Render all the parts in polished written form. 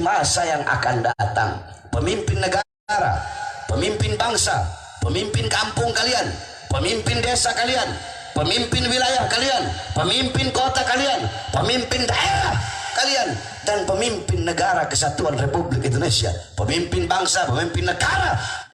masa yang akan datang, pemimpin negara, pemimpin bangsa, pemimpin kampung kalian, pemimpin desa kalian, pemimpin wilayah kalian, pemimpin kota kalian, pemimpin daerah kalian, dan pemimpin negara kesatuan Republik Indonesia, pemimpin bangsa, pemimpin negara.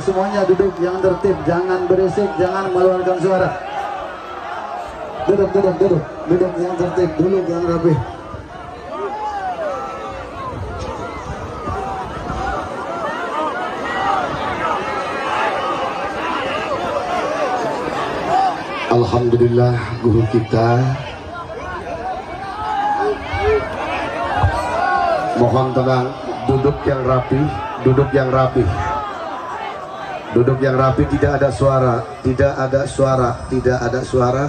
Semuanya duduk yang tertib, jangan berisik, jangan mengeluarkan suara. Duduk yang tertib, duduk yang rapi. Alhamdulillah, guru kita. Mohon tenang, duduk yang rapi, duduk yang rapi. Duduk yang rapi, tidak ada suara, tidak ada suara, tidak ada suara.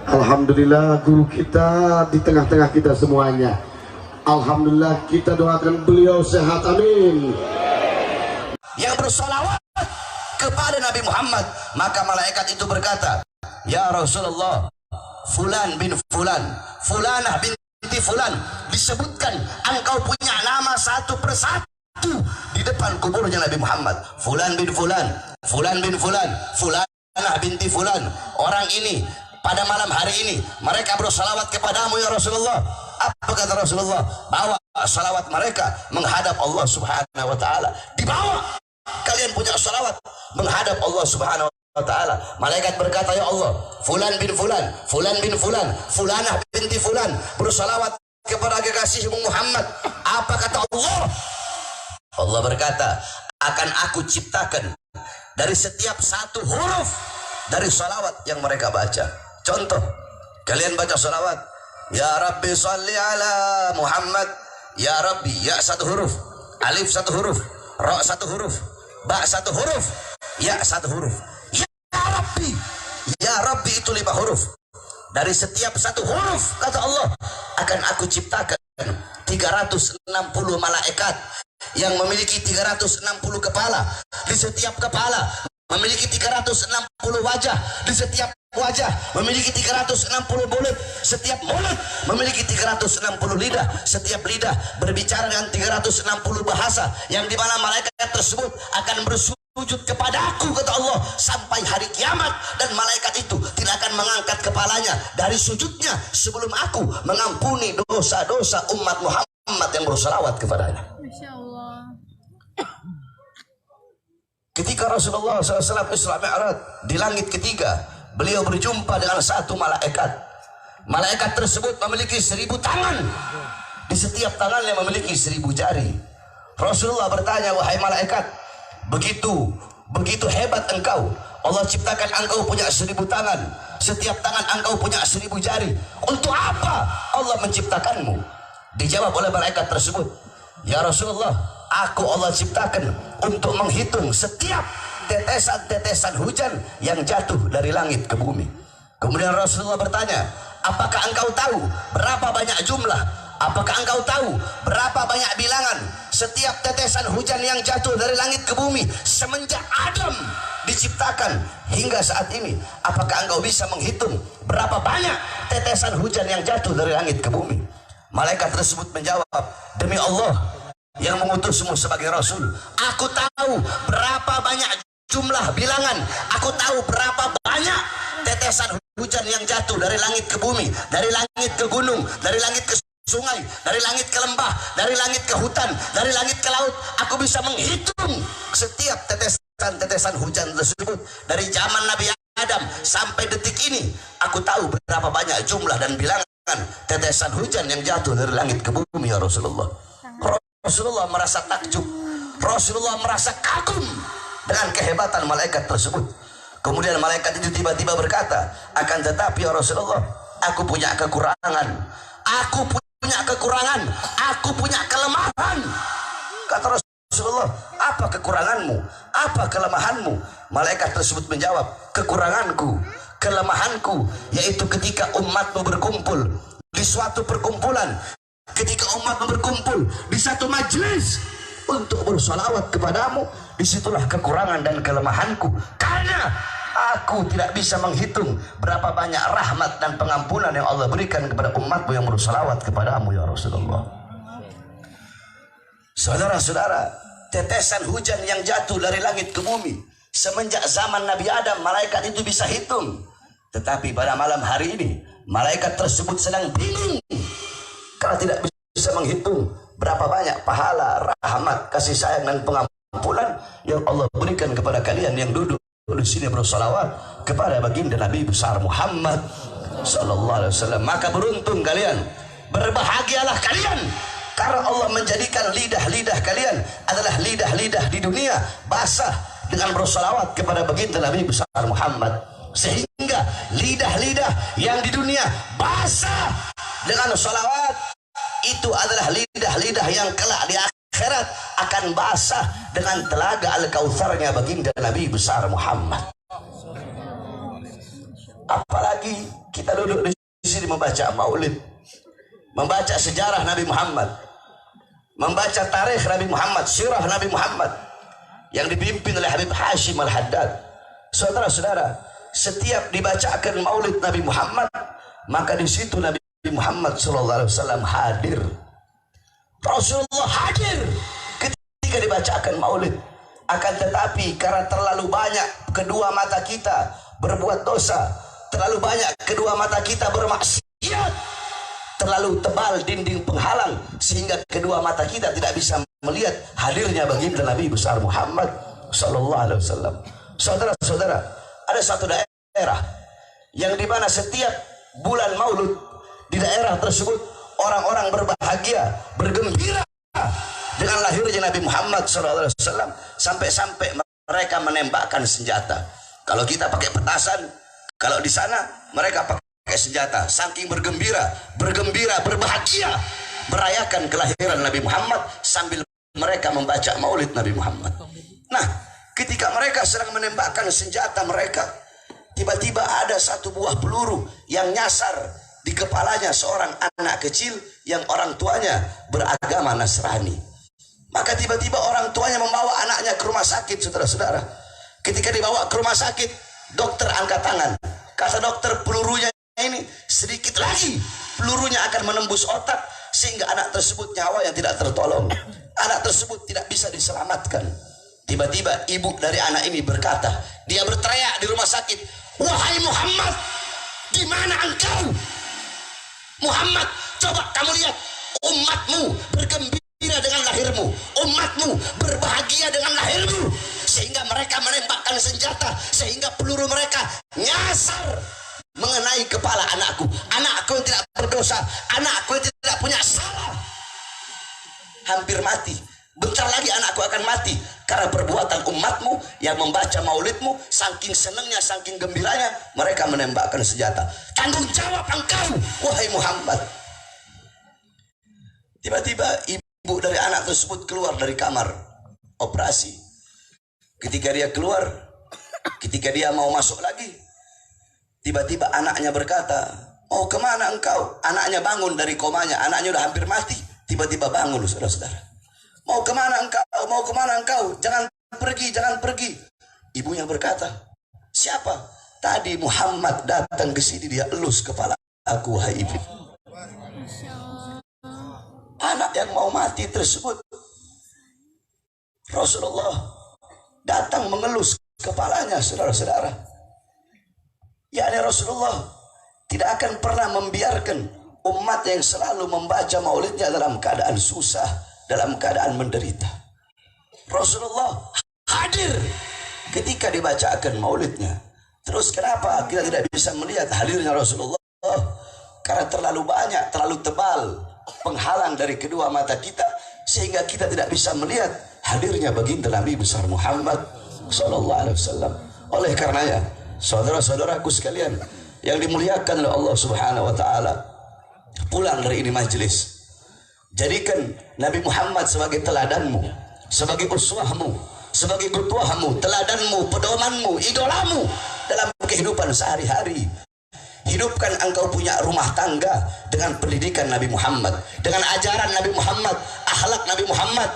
Alhamdulillah, guru kita di tengah-tengah kita semuanya. Alhamdulillah, kita doakan beliau sehat, amin. Yang bersolawat kepada Nabi Muhammad, maka malaikat itu berkata, ya Rasulullah, Fulan bin Fulan, Fulanah binti Fulan, disebutkan engkau punya nama satu persatu di depan kuburnya Nabi Muhammad. Fulan bin Fulan, Fulan bin Fulan, Fulanah binti Fulan. Orang ini pada malam hari ini mereka bersalawat kepadamu ya Rasulullah. Apa kata Rasulullah? Bawa salawat mereka menghadap Allah Subhanahu wa taala. Dibawa, kalian punya salawat menghadap Allah Subhanahu wa taala. Malaikat berkata, ya Allah, Fulan bin Fulan, Fulan bin Fulan, Fulanah binti Fulan bersalawat kepada kekasihmu Muhammad. Apa kata Allah? Allah berkata, akan aku ciptakan dari setiap satu huruf dari salawat yang mereka baca. Contoh, kalian baca salawat, ya Rabbi salli ala Muhammad. Ya Rabbi, ya satu huruf, alif satu huruf, ra satu huruf, ba satu huruf, ya satu huruf. Ya Rabbi, ya Rabbi itu 5 huruf. Dari setiap satu huruf, kata Allah, akan aku ciptakan 360 malaikat yang memiliki 360 kepala. Di setiap kepala memiliki 360 wajah. Di setiap wajah memiliki 360 mulut. Setiap mulut memiliki 360 lidah. Setiap lidah berbicara dengan 360 bahasa, yang dimana malaikat tersebut akan bersujud kepadaku, kata Allah, sampai hari kiamat. Dan malaikat itu tidak akan mengangkat kepalanya dari sujudnya sebelum aku mengampuni dosa-dosa umat Muhammad yang bersalawat kepadanya. Masya Allah. Ketika Rasulullah SAW Isra Mi'raj di langit ketiga, beliau berjumpa dengan satu malaikat. Malaikat tersebut memiliki 1000 tangan. Di setiap tangannya memiliki 1000 jari. Rasulullah bertanya, wahai malaikat, begitu hebat engkau. Allah ciptakan engkau punya 1000 tangan. Setiap tangan engkau punya 1000 jari. Untuk apa Allah menciptakanmu? Dijawab oleh malaikat tersebut, ya Rasulullah, aku Allah ciptakan untuk menghitung setiap tetesan-tetesan hujan yang jatuh dari langit ke bumi. Kemudian Rasulullah bertanya, apakah engkau tahu berapa banyak jumlah? Apakah engkau tahu berapa banyak bilangan setiap tetesan hujan yang jatuh dari langit ke bumi semenjak Adam diciptakan hingga saat ini, apakah engkau bisa menghitung berapa banyak tetesan hujan yang jatuh dari langit ke bumi? Malaikat tersebut menjawab, demi Allah yang mengutusmu sebagai Rasul, aku tahu berapa banyak jumlah bilangan, aku tahu berapa banyak tetesan hujan yang jatuh dari langit ke bumi, dari langit ke gunung, dari langit ke sungai, dari langit ke lembah, dari langit ke hutan, dari langit ke laut. Aku bisa menghitung setiap tetesan hujan tersebut dari zaman Nabi Adam sampai detik ini. Aku tahu berapa banyak jumlah dan bilangan tetesan hujan yang jatuh dari langit ke bumi, ya Rasulullah. Rasulullah merasa takjub, Rasulullah merasa kagum dengan kehebatan malaikat tersebut. Kemudian malaikat itu tiba-tiba berkata, akan tetapi ya Rasulullah, aku punya kekurangan, aku punya kelemahan. Kata Rasulullah, apa kekuranganmu, apa kelemahanmu? Malaikat tersebut menjawab, kekuranganku, kelemahanku yaitu ketika umatmu berkumpul di suatu perkumpulan, ketika umatmu berkumpul di satu majelis untuk bersolawat kepadamu, disitulah kekurangan dan kelemahanku, karena aku tidak bisa menghitung berapa banyak rahmat dan pengampunan yang Allah berikan kepada umatmu yang bersolawat kepadamu, ya Rasulullah. Saudara-saudara, tetesan hujan yang jatuh dari langit ke bumi semenjak zaman Nabi Adam, malaikat itu bisa hitung. Tetapi pada malam hari ini, malaikat tersebut sedang bingung karena tidak bisa menghitung berapa banyak pahala, rahmat, kasih sayang dan pengampunan yang Allah berikan kepada kalian yang duduk di sini bersolawat kepada baginda Nabi besar Muhammad sallallahu alaihi wasallam. Maka beruntung kalian, berbahagialah kalian, karena Allah menjadikan lidah-lidah kalian adalah lidah-lidah di dunia basah dengan bersolawat kepada baginda Nabi besar Muhammad, sehingga lidah-lidah yang di dunia basah dengan solawat itu adalah lidah-lidah yang kelak di akhirat akan basah dengan telaga Al-Kautsarnya baginda Nabi besar Muhammad. Apalagi kita duduk di sini membaca maulid, membaca sejarah Nabi Muhammad, membaca tarikh Nabi Muhammad, sirah Nabi Muhammad yang dipimpin oleh Habib Hashim Al-Haddad. Saudara-saudara, setiap dibacakan maulid Nabi Muhammad, maka di situ Nabi Muhammad SAW hadir. Rasulullah hadir ketika dibacakan maulid. Akan tetapi karena terlalu banyak kedua mata kita berbuat dosa, terlalu banyak kedua mata kita bermaksiat, terlalu tebal dinding penghalang sehingga kedua mata kita tidak bisa melihat hadirnya baginda Nabi besar Muhammad SAW. Saudara-saudara, ada satu daerah yang dimana setiap bulan maulud di daerah tersebut orang-orang berbahagia, bergembira dengan lahirnya Nabi Muhammad SAW, sampai-sampai mereka menembakkan senjata. Kalau kita pakai petasan, kalau di sana mereka pakai senjata, saking bergembira, berbahagia merayakan kelahiran Nabi Muhammad sambil mereka membaca maulid Nabi Muhammad. Nah, ketika mereka sedang menembakkan senjata mereka, tiba-tiba ada satu buah peluru yang nyasar di kepalanya seorang anak kecil yang orang tuanya beragama Nasrani. Maka tiba-tiba orang tuanya membawa anaknya ke rumah sakit, saudara-saudara. Ketika dibawa ke rumah sakit, dokter angkat tangan. Kata dokter, pelurunya ini sedikit lagi pelurunya akan menembus otak sehingga anak tersebut nyawa yang tidak tertolong. Anak tersebut tidak bisa diselamatkan. Tiba-tiba ibu dari anak ini berkata, dia berteriak di rumah sakit, wahai Muhammad, di mana engkau? Muhammad, coba kamu lihat umatmu bergembira dengan lahirmu, umatmu berbahagia dengan lahirmu, sehingga mereka menembakkan senjata, sehingga peluru mereka nyasar mengenai kepala anakku yang tidak berdosa, anakku yang tidak punya salah, hampir mati. Bentar lagi anakku akan mati karena perbuatan umatmu yang membaca maulidmu. Saking senangnya, saking gembiranya, mereka menembakkan senjata. Tanggung jawab engkau, wahai Muhammad. Tiba-tiba ibu dari anak tersebut keluar dari kamar operasi. Ketika dia keluar, ketika dia mau masuk lagi, tiba-tiba anaknya berkata, mau kemana engkau? Anaknya bangun dari komanya, anaknya udah hampir mati. Tiba-tiba bangun, saudara-saudara. Mau kemana engkau? Mau kemana engkau? Jangan pergi, jangan pergi. Ibunya berkata, siapa? Tadi Muhammad datang ke sini, dia elus kepala aku, wahai ibu. Anak yang mau mati tersebut, Rasulullah datang mengelus kepalanya, saudara-saudara. yakni Rasulullah tidak akan pernah membiarkan umat yang selalu membaca maulidnya dalam keadaan susah, dalam keadaan menderita. Rasulullah hadir ketika dibacakan maulidnya. Terus kenapa kita tidak bisa melihat hadirnya Rasulullah? Karena terlalu banyak, terlalu tebal penghalang dari kedua mata kita, sehingga kita tidak bisa melihat hadirnya baginda Nabi besar Muhammad sallallahu alaihi wasallam. Oleh karenanya, saudara-saudaraku sekalian yang dimuliakan oleh Allah Subhanahu wa taala, pulang dari ini majelis, jadikan Nabi Muhammad sebagai teladanmu, sebagai uswahmu, sebagai qudwahmu, teladanmu, pedomanmu, idolamu dalam kehidupan sehari-hari. Hidupkan engkau punya rumah tangga dengan pendidikan Nabi Muhammad, dengan ajaran Nabi Muhammad, akhlak Nabi Muhammad,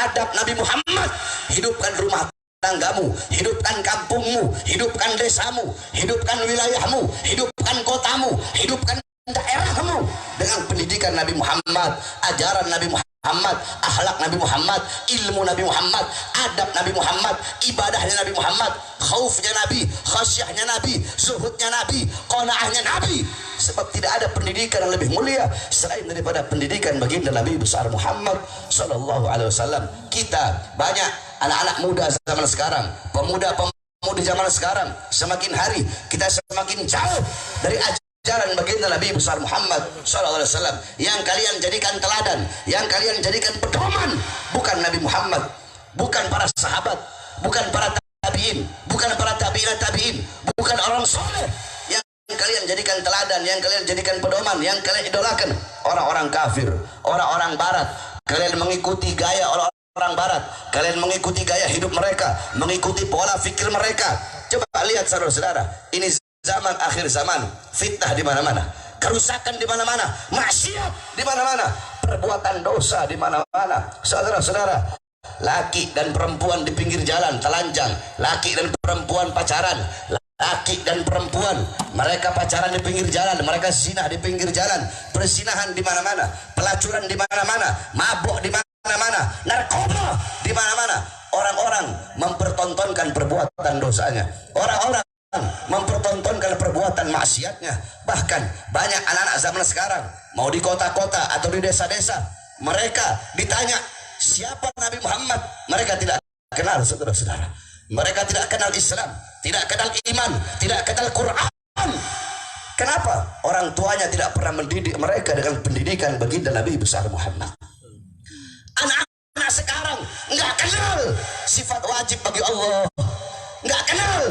adab Nabi Muhammad. Hidupkan rumah tanggamu, hidupkan kampungmu, hidupkan desamu, hidupkan wilayahmu, hidupkan kotamu, hidupkan daerahmu dengan pendidikan Nabi Muhammad, ajaran Nabi Muhammad, akhlak Nabi Muhammad, ilmu Nabi Muhammad, adab Nabi Muhammad, ibadahnya Nabi Muhammad, khaufnya Nabi, khasyahnya Nabi, zuhudnya Nabi, qanaahnya Nabi. Sebab tidak ada pendidikan yang lebih mulia selain daripada pendidikan baginda Nabi besar Muhammad sallallahu alaihi wasallam. Kita banyak anak-anak muda zaman sekarang, pemuda-pemudi zaman sekarang, semakin hari kita semakin jauh dari ajaran baginda Nabi besar Muhammad sallallahu alaihi wasallam. Yang kalian jadikan teladan, yang kalian jadikan pedoman, bukan Nabi Muhammad, bukan para sahabat, bukan para tabi'in, bukan para tabi'in, bukan orang soleh. Yang kalian jadikan teladan, yang kalian jadikan pedoman, yang kalian idolakan orang-orang kafir, orang-orang barat. Kalian mengikuti gaya orang barat, kalian mengikuti gaya hidup mereka, mengikuti pola fikir mereka. Coba lihat saudara-saudara, ini zaman akhir zaman, fitnah di mana-mana, kerusakan di mana-mana, maksiat di mana-mana, perbuatan dosa di mana-mana. Saudara-saudara, laki dan perempuan di pinggir jalan telanjang, laki dan perempuan pacaran, laki dan perempuan mereka pacaran di pinggir jalan, mereka zina di pinggir jalan, perzinahan di mana-mana, pelacuran di mana-mana, mabuk di mana-mana, narkoba di mana-mana. Orang-orang mempertontonkan perbuatan dosanya, orang-orang mempertontonkan perbuatan maksiatnya. Bahkan banyak anak-anak zaman sekarang, mau di kota-kota atau di desa-desa, mereka ditanya siapa Nabi Muhammad, mereka tidak kenal. Saudara-saudara, mereka tidak kenal Islam, tidak kenal iman, tidak kenal Quran. Kenapa? Orang tuanya tidak pernah mendidik mereka dengan pendidikan baginda Nabi besar Muhammad. Anak-anak sekarang nggak kenal sifat wajib bagi Allah, nggak kenal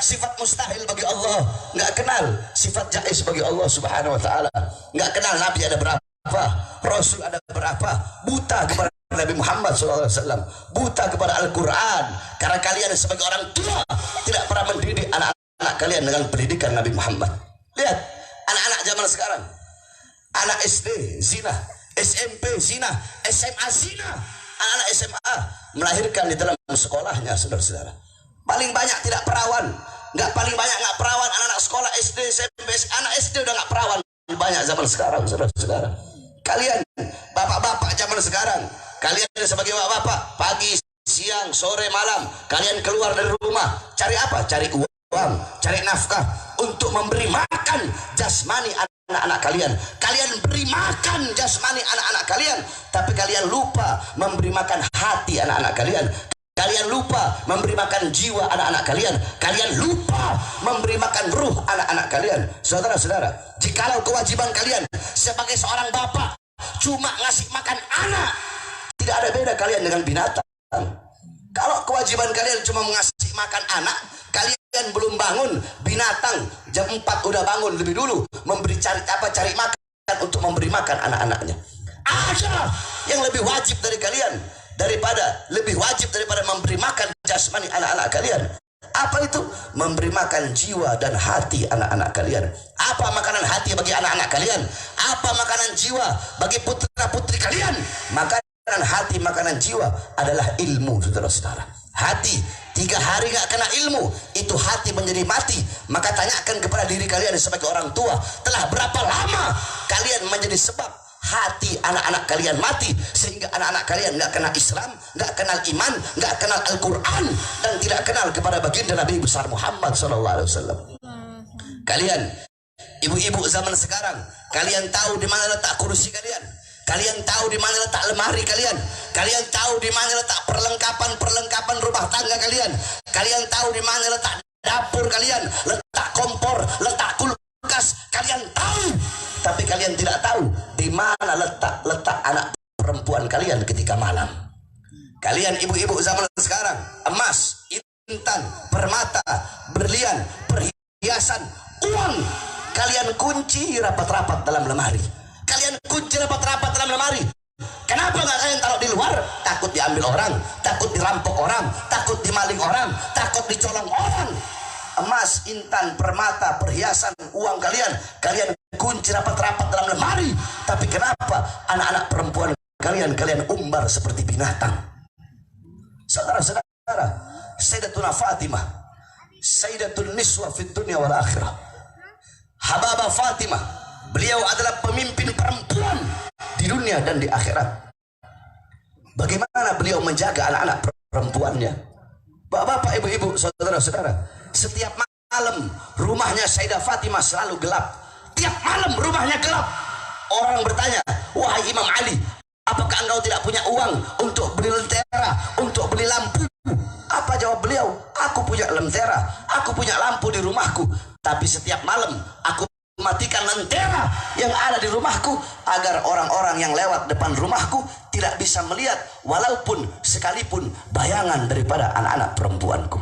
sifat mustahil bagi Allah, nggak kenal sifat jaiz bagi Allah Subhanahu wa taala, nggak kenal Nabi ada berapa, Rasul ada berapa, buta kepada Nabi Muhammad SAW, buta kepada Al-Quran. Karena kalian sebagai orang tua tidak pernah mendidik anak-anak kalian dengan pendidikan Nabi Muhammad. Lihat anak-anak zaman sekarang, anak SD zina, SMP zina, SMA zina, anak-anak SMA melahirkan di dalam sekolahnya. Saudara-saudara, paling banyak tidak perawan, nggak paling banyak nggak perawan, anak-anak sekolah SD, SMP, anak SD udah nggak perawan banyak zaman sekarang. Saudara-saudara, kalian bapak-bapak zaman sekarang, kalian sebagai bapak-bapak, pagi, siang, sore, malam, kalian keluar dari rumah, cari apa? Cari uang, cari nafkah untuk memberi makan jasmani anak-anak kalian. Kalian beri makan jasmani anak-anak kalian, tapi kalian lupa memberi makan hati anak-anak kalian. Kalian lupa memberi makan jiwa anak-anak kalian. Kalian lupa memberi makan ruh anak-anak kalian. Saudara-saudara, jikalau kewajiban kalian sebagai seorang bapak cuma ngasih makan anak, tidak ada beda kalian dengan binatang. Kalau kewajiban kalian cuma mengasih makan anak, kalian belum bangun, binatang jam 4 udah bangun lebih dulu cari makan untuk memberi makan anak-anaknya. Ada yang lebih wajib dari kalian, lebih wajib daripada memberi makan jasmani anak-anak kalian. Apa itu? Memberi makan jiwa dan hati anak-anak kalian. Apa makanan hati bagi anak-anak kalian? Apa makanan jiwa bagi putra-putri kalian? Makanan hati, makanan jiwa adalah ilmu, saudara-saudara. Hati 3 hari nggak kena ilmu, itu hati menjadi mati. Maka tanyakan kepada diri kalian sebagai orang tua, telah berapa lama kalian menjadi sebab hati anak-anak kalian mati, sehingga anak-anak kalian nggak kenal Islam, nggak kenal iman, nggak kenal Al-Quran, dan tidak kenal kepada baginda Nabi besar Muhammad SAW. Kalian ibu-ibu zaman sekarang, kalian tahu di mana letak kursi kalian, kalian tahu di mana letak lemari kalian, kalian tahu di mana letak perlengkapan rumah tangga kalian, kalian tahu di mana letak dapur kalian, letak kompor, letak kulkas, kalian tahu. Tapi kalian tidak tahu di mana letak anak perempuan kalian ketika malam. Kalian ibu-ibu zaman sekarang, emas, intan, permata, berlian, perhiasan, uang, kalian kunci rapat-rapat dalam lemari. Kalian kunci rapat-rapat dalam lemari. Kenapa nggak kalian taruh di luar? Takut diambil orang, takut dirampok orang, takut dimaling orang, takut dicolong orang. Emas, intan, permata, perhiasan, uang kalian kunci rapat-rapat dalam lemari. Tapi kenapa anak-anak perempuan kalian umbar seperti binatang? Saudara-saudara, Sayyidatuna Fatimah, Sayyidatun Niswa fid dunya wal akhirah, Hababa Fatimah, beliau adalah pemimpin perempuan di dunia dan di akhirat. Bagaimana beliau menjaga anak-anak perempuannya? Bapak-bapak, ibu-ibu, saudara-saudara, setiap malam rumahnya Sayyidah Fatimah selalu gelap. Tiap malam rumahnya gelap. Orang bertanya, wahai Imam Ali, apakah engkau tidak punya uang untuk beli lentera, untuk beli lampu? Apa jawab beliau? Aku punya lentera, aku punya lampu di rumahku, tapi setiap malam aku matikan lentera yang ada di rumahku agar orang-orang yang lewat depan rumahku tidak bisa melihat walaupun sekalipun bayangan daripada anak-anak perempuanku.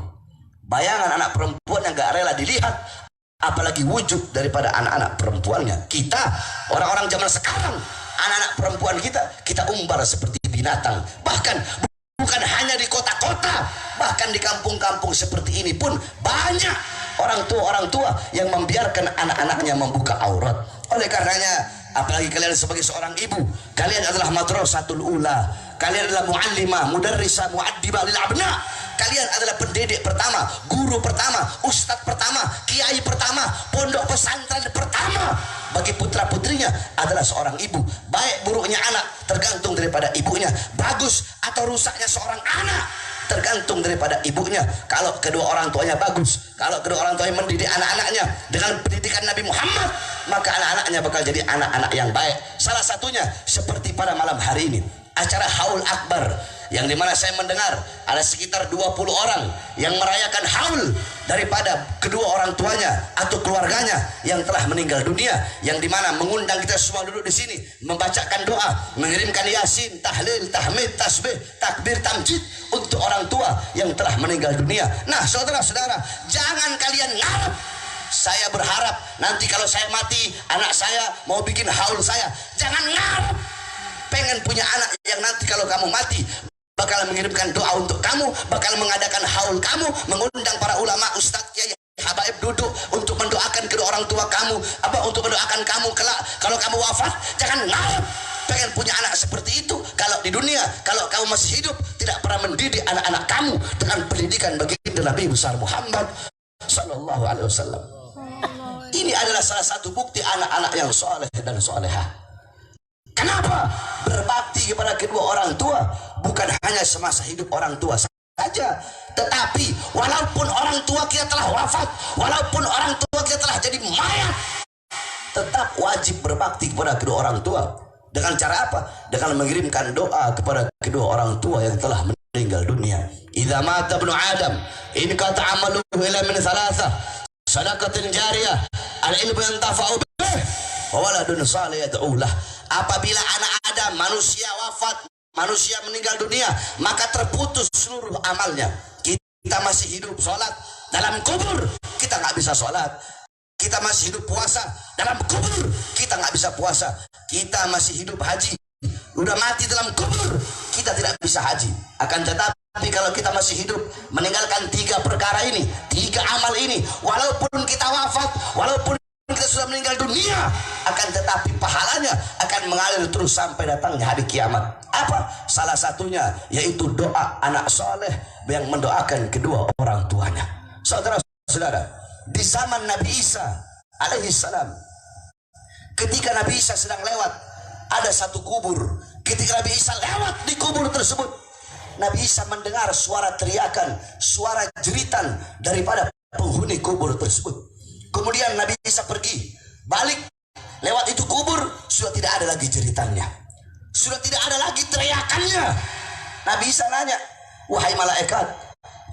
Bayangan anak perempuan yang gak rela dilihat, apalagi wujud daripada anak-anak perempuannya. Kita orang-orang zaman sekarang, anak-anak perempuan kita umbar seperti binatang. Bahkan bukan hanya di kota-kota, bahkan di kampung-kampung seperti ini pun banyak orang tua yang membiarkan anak-anaknya membuka aurat. Oleh karenanya, apalagi kalian sebagai seorang ibu, kalian adalah madrasatul ula, kalian adalah muallimah, mudarrisah, muaddibah lil abna. Kalian adalah pendidik pertama, guru pertama, ustadz pertama, kiai pertama, pondok pesantren pertama bagi putra-putrinya adalah seorang ibu. Baik buruknya anak tergantung daripada ibunya, bagus atau rusaknya seorang anak tergantung daripada ibunya. Kalau kedua orang tuanya bagus, kalau kedua orang tuanya mendidik anak-anaknya dengan pendidikan Nabi Muhammad, maka anak-anaknya bakal jadi anak-anak yang baik. Salah satunya seperti pada malam hari ini, acara Haul Akbar, yang dimana saya mendengar ada sekitar 20 orang yang merayakan haul daripada kedua orang tuanya atau keluarganya yang telah meninggal dunia, yang dimana mengundang kita semua duduk di sini membacakan doa, mengirimkan yasin, tahlil, tahmid, tasbih, takbir, tamjid untuk orang tua yang telah meninggal dunia. Nah, saudara-saudara, jangan kalian ngarep. Saya berharap nanti kalau saya mati, anak saya mau bikin haul saya. Jangan ngarep pengen punya anak yang nanti kalau kamu mati bakal mengirimkan doa untuk kamu, bakal mengadakan haul kamu, mengundang para ulama, ustadz, kiai, habaib duduk untuk mendoakan kedua orang tua kamu, untuk mendoakan kamu kelak kalau kamu wafat. Jangan ngarep pengen punya anak seperti itu kalau di dunia, kalau kamu masih hidup tidak pernah mendidik anak-anak kamu dengan pendidikan baginda Nabi besar Muhammad sallallahu alaihi wasallam. Ini adalah salah satu bukti anak-anak yang soleh dan solehah. Kenapa? Berbakti kepada kedua orang tua bukan hanya semasa hidup orang tua saja, tetapi walaupun orang tua kita telah wafat, walaupun orang tua kita telah jadi mayat, tetap wajib berbakti kepada kedua orang tua. Dengan cara apa? Dengan mengirimkan doa kepada kedua orang tua yang telah meninggal dunia. Idza mata ibnu Adam in qata amaluhu ila min thalathah, sadaqatin jariyah, al-ilmu yantafa'u bih, wa waladun salih yad'u lah. Apabila anak Adam, manusia wafat, manusia meninggal dunia, maka terputus seluruh amalnya. Kita masih hidup sholat, dalam kubur kita nggak bisa sholat. Kita masih hidup puasa, dalam kubur kita nggak bisa puasa. Kita masih hidup haji, udah mati dalam kubur kita tidak bisa haji. Akan tetapi kalau kita masih hidup meninggalkan 3 perkara ini, 3 amal ini, walaupun kita wafat, walaupun kita sudah meninggal dunia, akan tetapi pahalanya akan akan mengalir terus sampai datangnya hari kiamat. Apa? Salah satunya yaitu doa anak soleh yang mendoakan kedua orang tuanya. Saudara-saudara, di zaman Nabi Isa alaihi salam, ketika Nabi Isa sedang lewat, ada satu kubur. Ketika Nabi Isa lewat di kubur tersebut, Nabi Isa mendengar suara teriakan, suara jeritan daripada penghuni kubur tersebut. Kemudian Nabi Isa pergi, balik, lewat itu kubur, sudah tidak ada lagi jeritannya, sudah tidak ada lagi teriakannya. Nabi Isa nanya, wahai malaikat,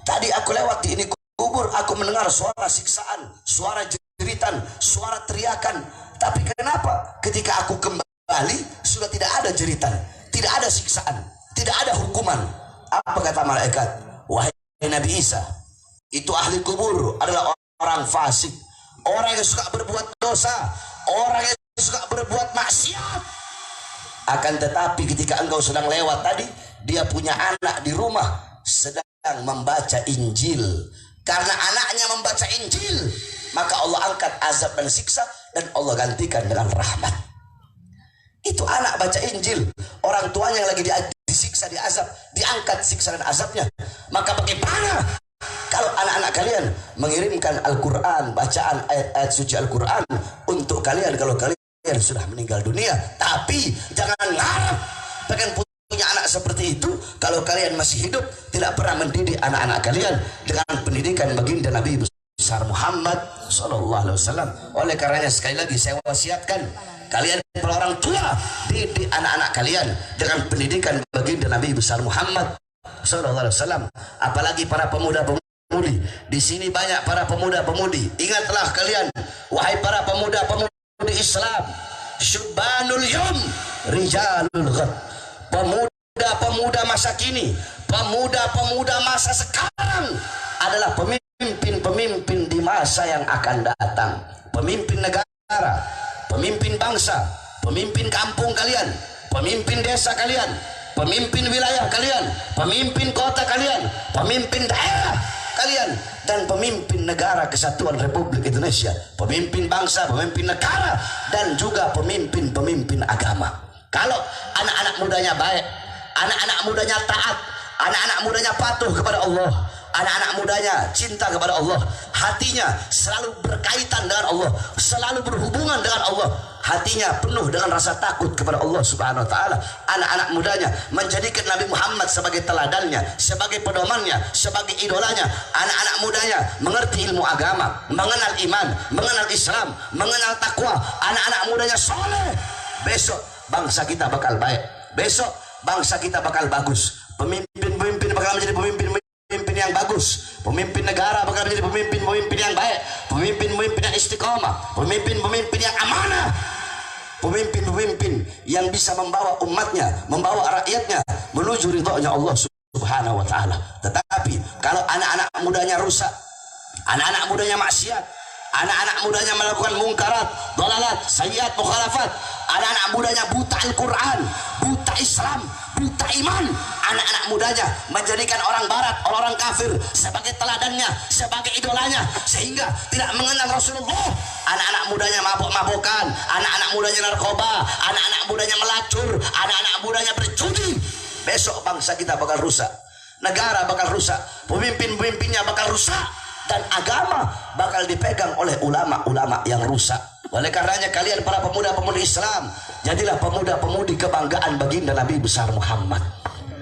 tadi aku lewat di ini kubur, aku mendengar suara siksaan, suara jeritan, suara teriakan. Tapi kenapa ketika aku kembali sudah tidak ada jeritan, tidak ada siksaan, tidak ada hukuman? Apa kata malaikat? Wahai Nabi Isa, itu ahli kubur adalah orang fasik, orang yang suka berbuat dosa, orang yang suka berbuat maksiat. Akan tetapi ketika engkau sedang lewat tadi, dia punya anak di rumah sedang membaca Injil. Karena anaknya membaca Injil, maka Allah angkat azab dan siksa, dan Allah gantikan dengan rahmat. Itu anak baca Injil, orang tuanya yang lagi disiksa, diazab, diangkat siksa dan azabnya. Maka bagaimana kalau anak-anak kalian mengirimkan Al-Quran, bacaan ayat-ayat suci Al-Quran untuk kalian kalau kalian sudah meninggal dunia? Tapi jangan ngarep pengen punya anak seperti itu kalau kalian masih hidup, tidak pernah mendidik anak-anak kalian dengan pendidikan baginda Nabi besar Muhammad SAW. Oleh karenanya sekali lagi saya wasiatkan kalian para orang tua, didik anak-anak kalian dengan pendidikan baginda Nabi besar Muhammad SAW. Apalagi para pemuda-pemudi di sini, banyak para pemuda-pemudi. Ingatlah kalian, wahai para pemuda-pemudi Islam, syubbanul yom rijalul ghad. Pemuda-pemuda masa kini, pemuda-pemuda masa sekarang adalah pemimpin-pemimpin di masa yang akan datang. Pemimpin negara, pemimpin bangsa, pemimpin kampung kalian, pemimpin desa kalian, pemimpin wilayah kalian, pemimpin kota kalian, pemimpin daerah kalian, dan pemimpin negara kesatuan Republik Indonesia, pemimpin bangsa, pemimpin negara, dan juga pemimpin-pemimpin agama. Kalau anak-anak mudanya baik, anak-anak mudanya taat, anak-anak mudanya patuh kepada Allah, anak-anak mudanya cinta kepada Allah, hatinya selalu berkaitan dengan Allah, selalu berhubungan dengan Allah, hatinya penuh dengan rasa takut kepada Allah Subhanahu wa taala. Anak-anak mudanya menjadikan Nabi Muhammad sebagai teladannya, sebagai pedomannya, sebagai idolanya. Anak-anak mudanya mengerti ilmu agama, mengenal iman, mengenal Islam, mengenal takwa. Anak-anak mudanya soleh. Besok bangsa kita bakal baik, besok bangsa kita bakal bagus. Pemimpin-pemimpin bakal menjadi pemimpin yang bagus, pemimpin negara bakal menjadi pemimpin yang baik, pemimpin yang istiqomah, pemimpin yang amanah, pemimpin yang bisa membawa umatnya, membawa rakyatnya menuju ridhonya Allah Subhanahu wa taala. Tetapi kalau anak-anak mudanya rusak, anak-anak mudanya maksiat, anak-anak mudanya melakukan mungkarat, dalalat, sayyiat, mukhalafat, anak-anak mudanya buta Al-Quran, buta Islam, buta iman, anak-anak mudanya menjadikan orang barat, orang kafir sebagai teladannya, sebagai idolanya, sehingga tidak mengenal Rasulullah. Anak-anak mudanya mabok-mabokan, anak-anak mudanya narkoba, anak-anak mudanya melacur, anak-anak mudanya berjudi. Besok bangsa kita bakal rusak, negara bakal rusak, pemimpin-pemimpinnya bakal rusak, dan agama bakal dipegang oleh ulama-ulama yang rusak. Oleh karenanya kalian para pemuda-pemudi Islam, jadilah pemuda-pemudi kebanggaan baginda Nabi besar Muhammad.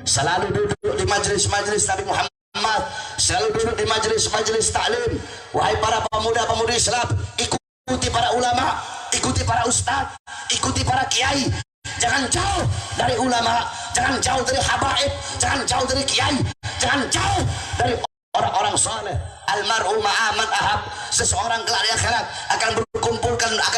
Selalu duduk di majelis-majelis Nabi Muhammad, selalu duduk di majelis-majelis taklim. Wahai para pemuda-pemudi Islam, ikuti para ulama, ikuti para ustaz, ikuti para kiai. Jangan jauh dari ulama, jangan jauh dari habaib, jangan jauh dari kiai, jangan jauh dari orang-orang saleh. Almar'u ma'aman ahab. Seseorang kelak di akhirat akan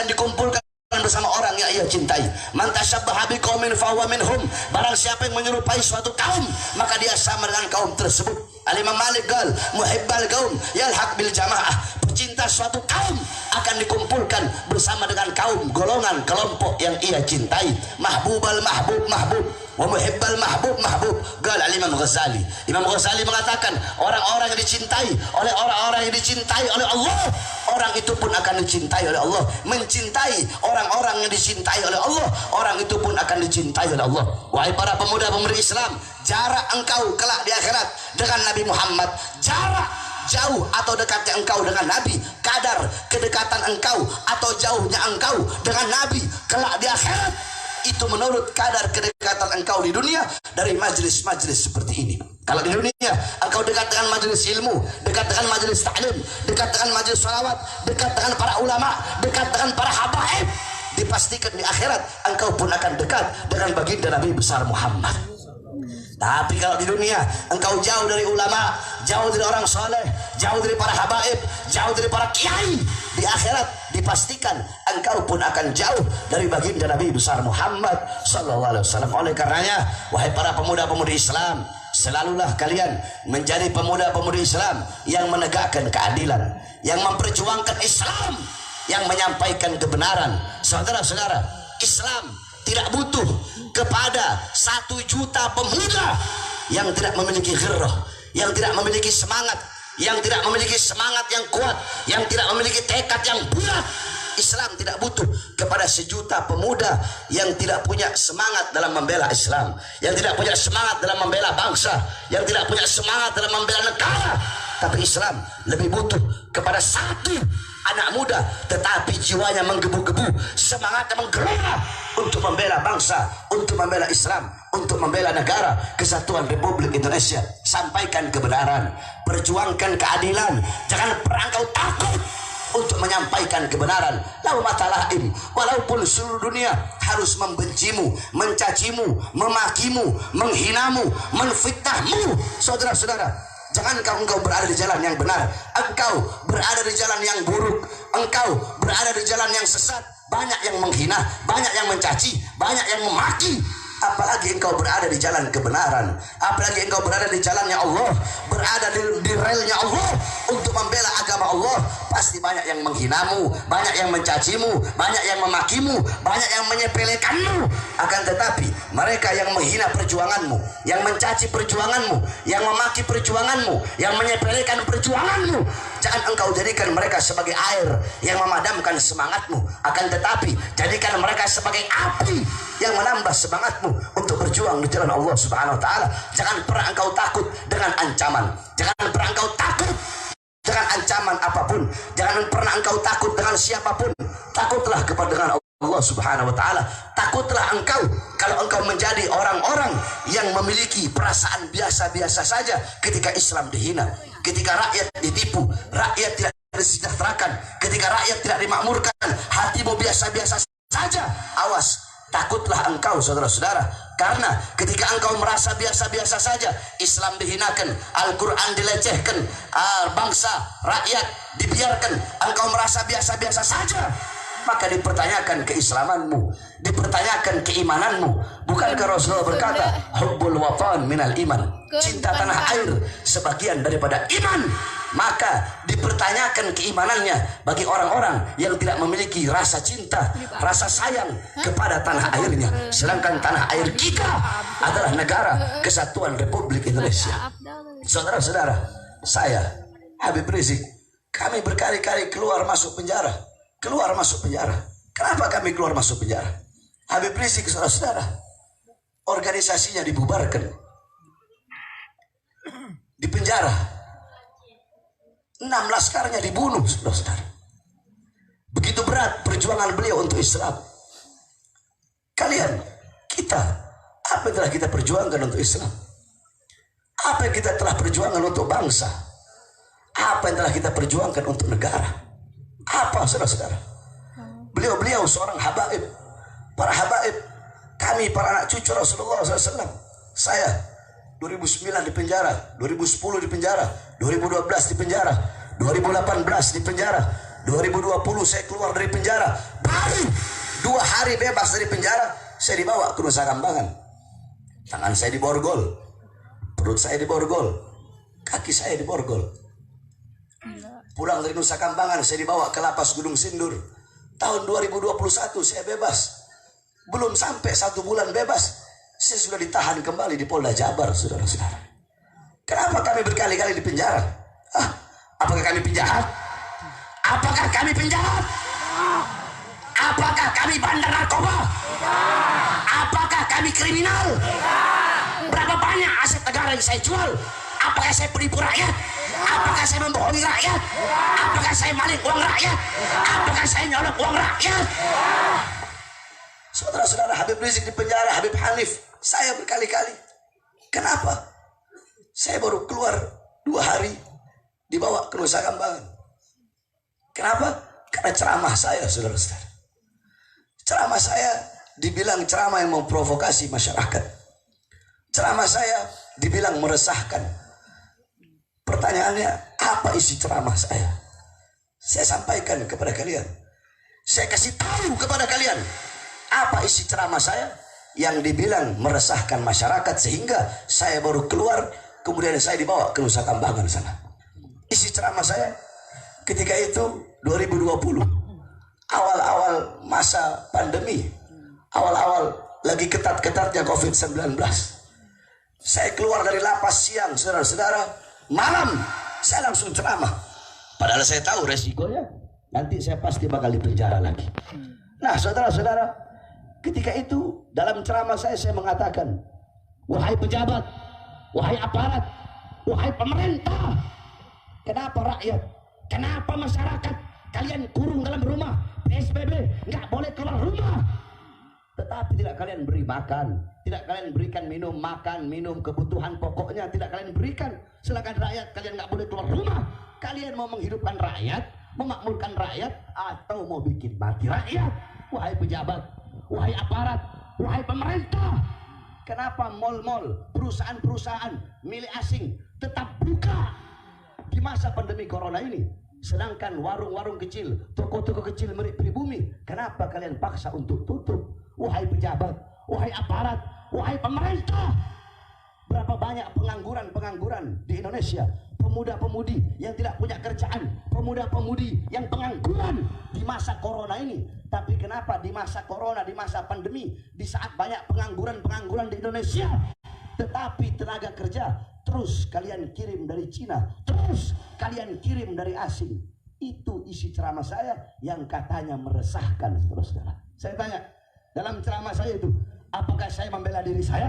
dikumpulkan bersama orang yang ia cintai. Man tashabbaha biqaumin fahuwa minhum. Barang siapa yang menyerupai suatu kaum, maka dia sama dengan kaum tersebut. Al-Imam Malik qal, muhibbal qaum yalhaq bil jamaah. pecinta suatu kaum akan dikumpulkan bersama dengan kaum, golongan, kelompok yang ia cintai. Mahbubal mahbub mahbub wa muhibbal mahbub mahbub. Qala Imam Ghazali. Imam Ghazali mengatakan orang-orang yang dicintai oleh orang-orang yang dicintai oleh Allah, orang itu pun akan dicintai oleh Allah. Mencintai orang-orang yang dicintai oleh Allah, orang itu pun akan dicintai oleh Allah. Wahai para pemuda-pemudi Islam, jarak engkau kelak di akhirat dengan Nabi Muhammad, jarak jauh atau dekatnya engkau dengan Nabi, kadar kedekatan engkau atau jauhnya engkau dengan Nabi kelak di akhirat, itu menurut kadar kedekatan engkau di dunia dari majelis-majelis seperti ini. Kalau di dunia engkau dekat dengan majelis ilmu, dekat dengan majelis taklim, dekat dengan majelis salawat, dekat dengan para ulama, dekat dengan para habaib, dipastikan di akhirat engkau pun akan dekat dengan baginda Nabi besar Muhammad. Tapi kalau di dunia engkau jauh dari ulama, jauh dari orang soleh, jauh dari para habaib, jauh dari para kiai, di akhirat dipastikan engkau pun akan jauh dari baginda Nabi besar Muhammad sallallahu alaihi wasallam. Oleh karenanya, wahai para pemuda-pemudi Islam, selalulah kalian menjadi pemuda-pemudi Islam yang menegakkan keadilan, yang memperjuangkan Islam, yang menyampaikan kebenaran. Saudara-saudara, Islam tidak butuh kepada 1 juta pemuda yang tidak memiliki ghirrah, yang tidak memiliki semangat, yang tidak memiliki semangat yang kuat, yang tidak memiliki tekad yang bulat. Islam tidak butuh kepada 1 juta pemuda yang tidak punya semangat dalam membela Islam, yang tidak punya semangat dalam membela bangsa, yang tidak punya semangat dalam membela negara. Tapi Islam lebih butuh kepada 1 anak muda tetapi jiwanya menggebu-gebu, semangatnya menggelora untuk membela bangsa, untuk membela Islam, untuk membela negara kesatuan Republik Indonesia. Sampaikan kebenaran, perjuangkan keadilan, jangan pernah engkau takut untuk menyampaikan kebenaran. Lau matalaim, walaupun seluruh dunia harus membencimu, mencacimu, memakimu, menghinamu, menfitnahmu, saudara-saudara, jangan engkau berada di jalan yang benar, engkau berada di jalan yang buruk, engkau berada di jalan yang sesat. Banyak yang menghina, banyak yang mencaci, banyak yang memaki. Apalagi engkau berada di jalan kebenaran, apalagi engkau berada di jalannya Allah, berada di relnya Allah untuk membela agama Allah. Pasti banyak yang menghinamu, banyak yang mencacimu, banyak yang memakimu, banyak yang menyepelekanmu. Akan tetapi mereka yang menghina perjuanganmu, yang mencaci perjuanganmu, yang memaki perjuanganmu, yang menyepelekan perjuanganmu, jangan engkau jadikan mereka sebagai air yang memadamkan semangatmu. Akan tetapi jadikan mereka sebagai api yang menambah semangatmu untuk berjuang di jalan Allah Subhanahu wa taala. Jangan pernah engkau takut dengan ancaman, jangan pernah engkau takut dengan ancaman apapun, jangan pernah engkau takut dengan siapapun. Takutlah kepada dengan Allah Subhanahu wa taala. Takutlah engkau kalau engkau menjadi orang-orang yang memiliki perasaan biasa-biasa saja ketika Islam dihina, ketika rakyat ditipu, rakyat tidak disejahterakan, ketika rakyat tidak dimakmurkan, hatimu biasa-biasa saja. Awas, takutlah engkau saudara-saudara, karena ketika engkau merasa biasa-biasa saja, Islam dihinakan, Al-Quran dilecehkan, bangsa, rakyat dibiarkan, engkau merasa biasa-biasa saja, maka dipertanyakan keislamanmu, dipertanyakan keimananmu. Bukankah Rasulullah berkata, hubbul watan minal iman, cinta tanah air sebagian daripada iman? Maka dipertanyakan keimanannya bagi orang-orang yang tidak memiliki rasa cinta, rasa sayang kepada tanah airnya. Sedangkan tanah air kita adalah negara kesatuan Republik Indonesia. Saudara-saudara, saya Habib Rizik, kami berkali-kali keluar masuk penjara, keluar masuk penjara. Kenapa kami keluar masuk penjara? Habib Rizik, saudara-saudara, organisasinya dibubarkan, di penjara, 6 laskarnya dibunuh, saudara-saudara. Begitu berat perjuangan beliau untuk Islam. Kalian, kita, apa yang telah kita perjuangkan untuk Islam? Apa yang kita telah perjuangkan untuk bangsa? Apa yang telah kita perjuangkan untuk negara? Apa, saudara-saudara? Beliau-beliau seorang habaib, para habaib, kami para anak cucu Rasulullah SAW. Saya 2009 di penjara, 2010 di penjara, 2012 di penjara, 2018 di penjara, 2020 saya keluar dari penjara. Baru 2 hari bebas dari penjara, saya dibawa ke Nusa Kambangan. Tangan saya diborgol, perut saya diborgol, kaki saya diborgol. Pulang dari Nusa Kambangan, saya dibawa ke lapas Gunung Sindur. Tahun 2021 saya bebas. Belum sampai 1 bulan bebas, saya sudah ditahan kembali di Polda Jabar, saudara-saudara. Kenapa kami berkali-kali di penjara? Apakah kami penjahat? Apakah kami penjahat? Apakah kami bandar narkoba? Apakah kami kriminal? Berapa banyak aset negara yang saya jual? Apakah saya penipu rakyat? Apakah saya membohongi rakyat? Apakah saya maling uang rakyat? Apakah saya nyolong uang rakyat? Saudara-saudara, Habib Rizik di penjara, Habib Hanif, saya berkali-kali. Kenapa? Saya baru keluar 2 hari, dibawa ke Nusa Kambangan. Kenapa? Karena ceramah saya, saudara-saudara. Ceramah saya dibilang ceramah yang memprovokasi masyarakat. Ceramah saya dibilang meresahkan. Pertanyaannya, apa isi ceramah saya? Saya sampaikan kepada kalian. Saya kasih tahu kepada kalian apa isi ceramah saya yang dibilang meresahkan masyarakat, sehingga saya baru keluar, kemudian saya dibawa ke Nusa Kambangan sana. Isi ceramah saya ketika itu 2020, awal-awal masa pandemi, awal-awal lagi ketat-ketatnya COVID-19. Saya keluar dari lapas siang, saudara-saudara. Malam saya langsung ceramah, padahal saya tahu resikonya, nanti saya pasti bakal dipenjara lagi. Nah, saudara-saudara, ketika itu dalam ceramah saya mengatakan, wahai pejabat, wahai aparat, wahai pemerintah, kenapa rakyat, kenapa masyarakat kalian kurung dalam rumah, PSBB, nggak boleh keluar rumah, tetapi tidak kalian beri makan, tidak kalian berikan minum, makan, minum, kebutuhan pokoknya tidak kalian berikan. Sedangkan rakyat kalian nggak boleh keluar rumah. Kalian mau menghidupkan rakyat, memakmurkan rakyat, atau mau bikin mati rakyat? Wahai pejabat, wahai aparat, wahai pemerintah, kenapa mal-mal, perusahaan-perusahaan milik asing tetap buka di masa pandemi corona ini? Sedangkan warung-warung kecil, toko-toko kecil milik pribumi, kenapa kalian paksa untuk tutup? Wahai pejabat, wahai aparat, wahai pemerintah, berapa banyak pengangguran di Indonesia, pemuda-pemudi yang tidak punya kerjaan, pemuda-pemudi yang pengangguran di masa corona ini. Tapi kenapa di masa corona, di masa pandemi, di saat banyak pengangguran di Indonesia, tetapi tenaga kerja terus kalian kirim dari Cina, terus kalian kirim dari asing? Itu isi ceramah saya yang katanya meresahkan, saudara-saudara. Saya tanya, dalam ceramah saya itu, apakah saya membela diri saya?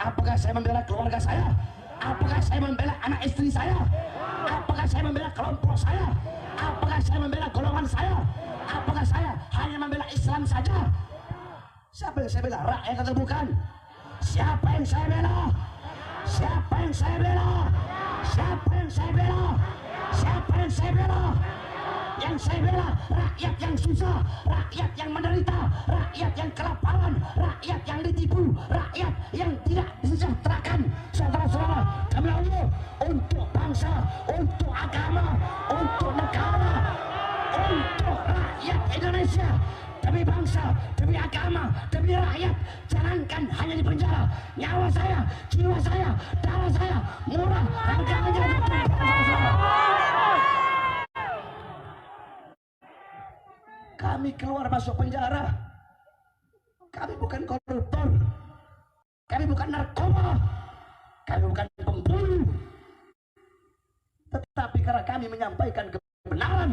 Apakah saya membela keluarga saya? Apakah saya membela anak istri saya? Apakah saya membela kelompok saya? Apakah saya membela golongan saya? Apakah saya hanya membela Islam saja? Siapa yang saya bela? Rakyat atau bukan? Siapa yang saya bela? Siapa yang saya bela? Siapa yang saya bela? Siapa yang saya bela? Yang saya bela rakyat yang susah, rakyat yang menderita, rakyat yang kelaparan, rakyat yang ditipu, rakyat yang tidak disejahterakan. Saudara-saudara, demi Allah, untuk bangsa, untuk agama, untuk negara, untuk rakyat Indonesia, demi bangsa, demi agama, demi rakyat, jangankan hanya di penjara, nyawa saya, jiwa saya, darah saya murah harganya. Kami keluar masuk penjara, kami bukan koruptor, kami bukan narkoba, kami bukan pembunuh, tetapi karena kami menyampaikan kebenaran,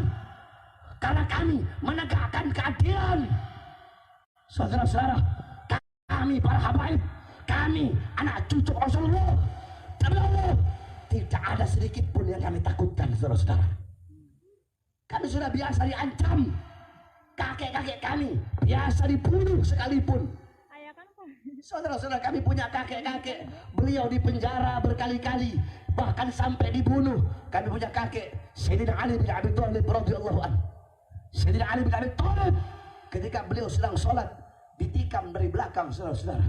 karena kami menegakkan keadilan. Saudara-saudara, kami para habaib, kami anak cucu Rasulullah, tidak ada sedikit pun yang kami takutkan, saudara-saudara. Kami sudah biasa diancam, kakek-kakek kami biasa dibunuh sekalipun. Saudara-saudara, kami punya kakek-kakek, beliau di penjara berkali-kali, bahkan sampai dibunuh. Kami punya kakek Sayyidina Ali bin Abi Thalib radhiyallahu anhu. Sayyidina Ali bin Abi Thalib ketika beliau sedang sholat ditikam dari belakang, saudara-saudara,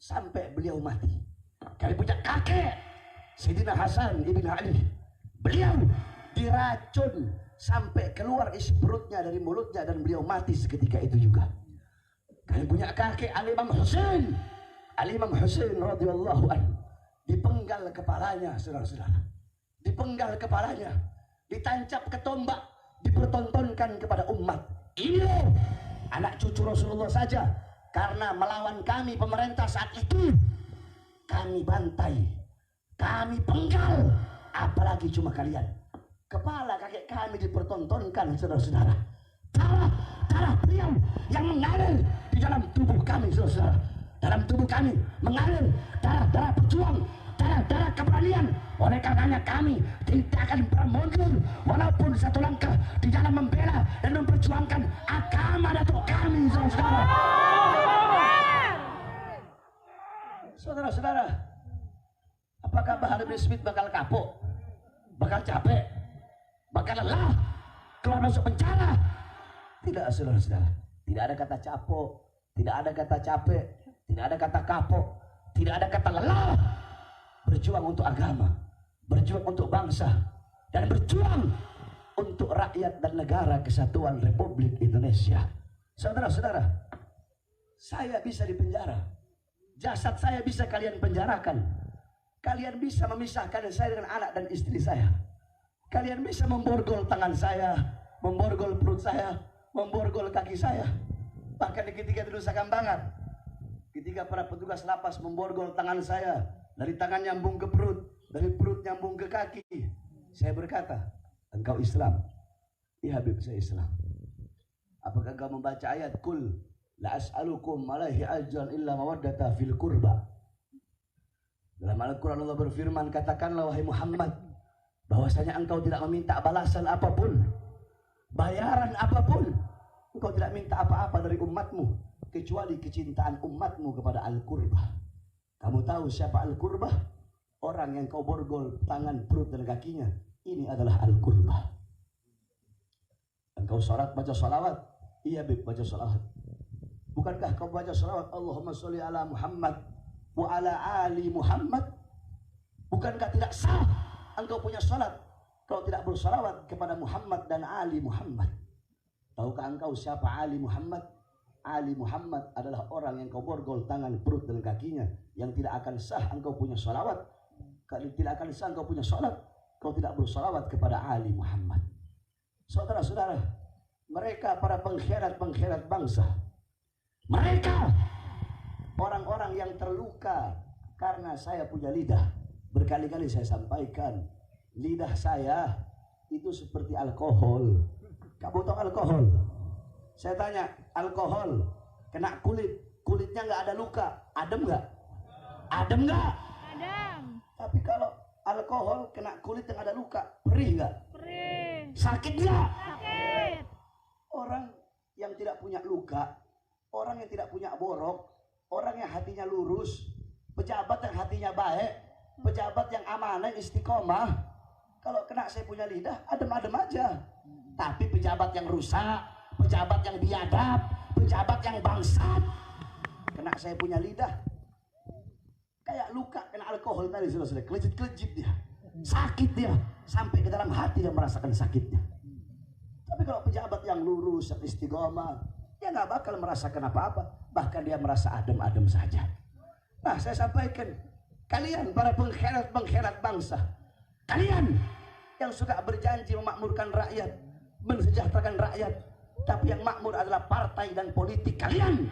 sampai beliau mati. Kami punya kakek Sayyidina Hasan ibn Ali, beliau diracun sampai keluar isi perutnya dari mulutnya dan beliau mati seketika itu juga. Kami punya kakek Al-Imam Husain, Al-Imam Husain radhiyallahu anhu, dipenggal kepalanya, saudara-saudara, dipenggal kepalanya, ditancap ke tombak, dipertontonkan kepada umat. Ini loh anak cucu Rasulullah saja, karena melawan kami pemerintah saat itu, kami bantai, kami penggal, apalagi cuma kalian. Kepala kakek kami dipertontonkan, saudara-saudara. Darah beliau yang mengalir di dalam tubuh kami, saudara. Dalam tubuh kami mengalir darah pejuang, darah keberanian. Oleh karenanya kami tidak akan pernah mundur walaupun satu langkah di dalam membela dan memperjuangkan agama datuk kami, saudara. Saudara-saudara, apakah Bahar bin Smith bakal kapok, bakal capek, bakal lelah, keluar masuk penjara? Tidak, saudara-saudara. Tidak ada kata capok, tidak ada kata capek, tidak ada kata kapok, tidak ada kata lelah. Berjuang untuk agama, berjuang untuk bangsa, dan berjuang untuk rakyat dan negara kesatuan Republik Indonesia. Saudara-saudara, saya bisa dipenjara, jasad saya bisa kalian penjarakan, kalian bisa memisahkan saya dengan anak dan istri saya, kalian bisa memborgol tangan saya, memborgol perut saya, memborgol kaki saya. Bahkan ketika di Nusa Kambangan, ketika para petugas lapas memborgol tangan saya, dari tangan nyambung ke perut, dari perut nyambung ke kaki, saya berkata, engkau Islam? Ya Habib, saya Islam. Apakah engkau membaca ayat kul la as'alukum alaihi ajran illa mawaddata fil qurba? Dalam Al-Quran Allah berfirman, katakanlah wahai Muhammad, bahwasanya engkau tidak meminta balasan apapun, bayaran apapun. Engkau tidak minta apa-apa dari umatmu kecuali kecintaan umatmu kepada Al-Qurbah. Kamu tahu siapa Al-Qurbah? Orang yang kau borgol tangan, perut dan kakinya, ini adalah Al-Qurbah. Engkau sholat baca sholawat? Iya Bib, baca sholawat. Bukankah kau baca sholawat Allahumma sholli ala Muhammad wa ala ali Muhammad? Bukankah tidak sah engkau punya sholat kalau tidak bersolawat kepada Muhammad dan ali Muhammad? Tahukah engkau siapa Ali Muhammad? Ali Muhammad adalah orang yang kau borgol tangan, perut dan kakinya, yang tidak akan sah engkau punya sholawat, tidak akan sah engkau punya sholat kau tidak bersolawat kepada Ali Muhammad. Saudara-saudara, mereka para pengkhianat bangsa, mereka orang-orang yang terluka karena saya punya lidah. Berkali-kali saya sampaikan, lidah saya itu seperti alkohol. Kamu tahu alkohol? Saya tanya, alkohol kena kulit, kulitnya nggak ada luka, adem nggak? Adem nggak? Adem. Tapi kalau alkohol kena kulit yang ada luka, perih nggak? Perih. Sakit nggak? Sakit. Orang yang tidak punya luka, orang yang tidak punya borok, orang yang hatinya lurus, pejabat yang hatinya baik, pejabat yang amanah, istiqomah, kalau kena saya punya lidah, adem-adem aja. Tapi pejabat yang rusak, pejabat yang biadab, pejabat yang bangsat, kena saya punya lidah, kayak luka kena alkohol tadi, sudah kelejit-kelejit dia, sakit dia, sampai ke dalam hati dia merasakan sakitnya. Tapi kalau pejabat yang lurus, yang istiqomah, dia nggak bakal merasakan apa-apa, bahkan dia merasa adem-adem saja. Nah, saya sampaikan, kalian para pengkhianat bangsa, kalian yang suka berjanji memakmurkan rakyat, mensejahterakan rakyat, tapi yang makmur adalah partai dan politik kalian.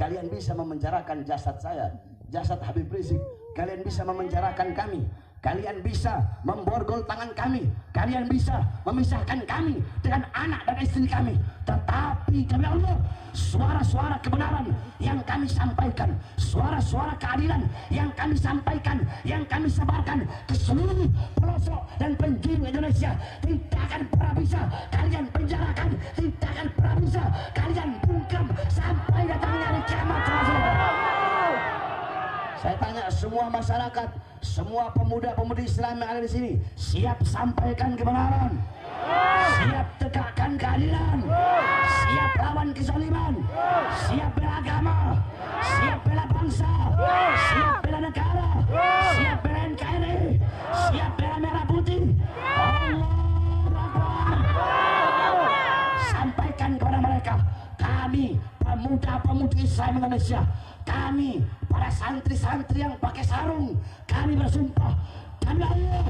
Kalian bisa memenjarakan jasad saya, jasad Habib Rizik. Kalian bisa memenjarakan kami, kalian bisa memborgol tangan kami, kalian bisa memisahkan kami dengan anak dan istri kami. Tetapi demi Allah, suara-suara kebenaran yang kami sampaikan, suara-suara keadilan yang kami sampaikan, yang kami sebarkan ke seluruh pelosok dan penjuru Indonesia, tidak akan pernah bisa kalian penjarakan, tidak akan pernah bisa kalian bungkam sampai datangnya hari kiamat. Saya tanya semua masyarakat, semua pemuda-pemudi Islam yang ada di sini, siap sampaikan kebenaran, siap tegakkan keadilan, siap lawan kezaliman, siap bela agama, siap bela bangsa, siap bela negara, siap bela NKRI, siap bela merah putih. Sampaikan kepada mereka, kami pemuda-pemudi Islam Indonesia, kami para santri-santri yang pakai sarung, kami bersumpah demi Allah,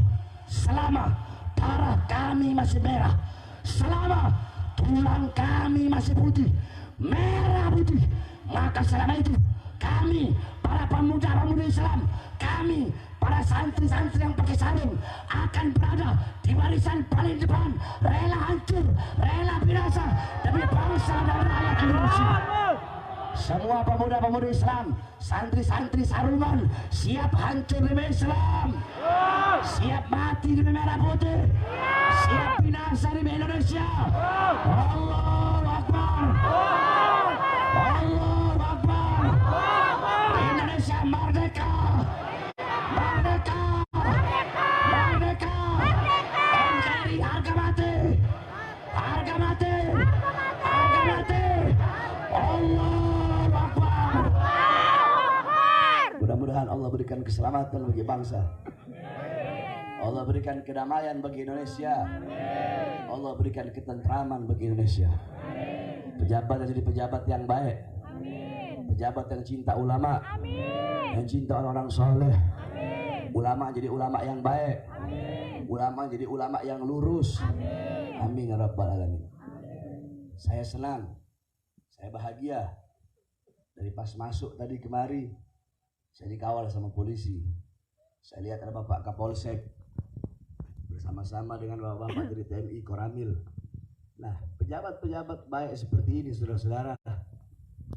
selama darah kami masih merah, selama tulang kami masih putih, merah putih, maka selama itu kami para pemuda-pemudi Islam, kami para santri-santri yang pakai sarung akan berada di barisan paling depan, rela hancur, rela binasa demi bangsa dan rakyat Indonesia. Semua pemuda-pemudi Islam, santri-santri sarungan, siap hancur demi Islam, siap mati demi merah putih, siap binasa demi Indonesia. Allahu Akbar, Allahu Akbar. Indonesia merdeka, merdeka, merdeka. NKRI harga mati, harga mati, harga mati. Allahu Akbar. Mudah-mudahan Allah berikan keselamatan bagi bangsa, Allah berikan kedamaian bagi Indonesia, Allah berikan ketentraman bagi Indonesia. Pejabat yang jadi pejabat yang baik, pejabat yang cinta ulama, yang cinta orang-orang soleh, ulama jadi ulama yang baik, ulama jadi ulama yang lurus. Amin ya rabbal alamin. Saya senang, saya bahagia. Dari pas masuk tadi kemari, saya dikawal sama polisi. Saya lihat ada Bapak Kapolsek bersama-sama dengan Bapak dari TNI Koramil. Nah, pejabat-pejabat baik seperti ini, saudara-saudara,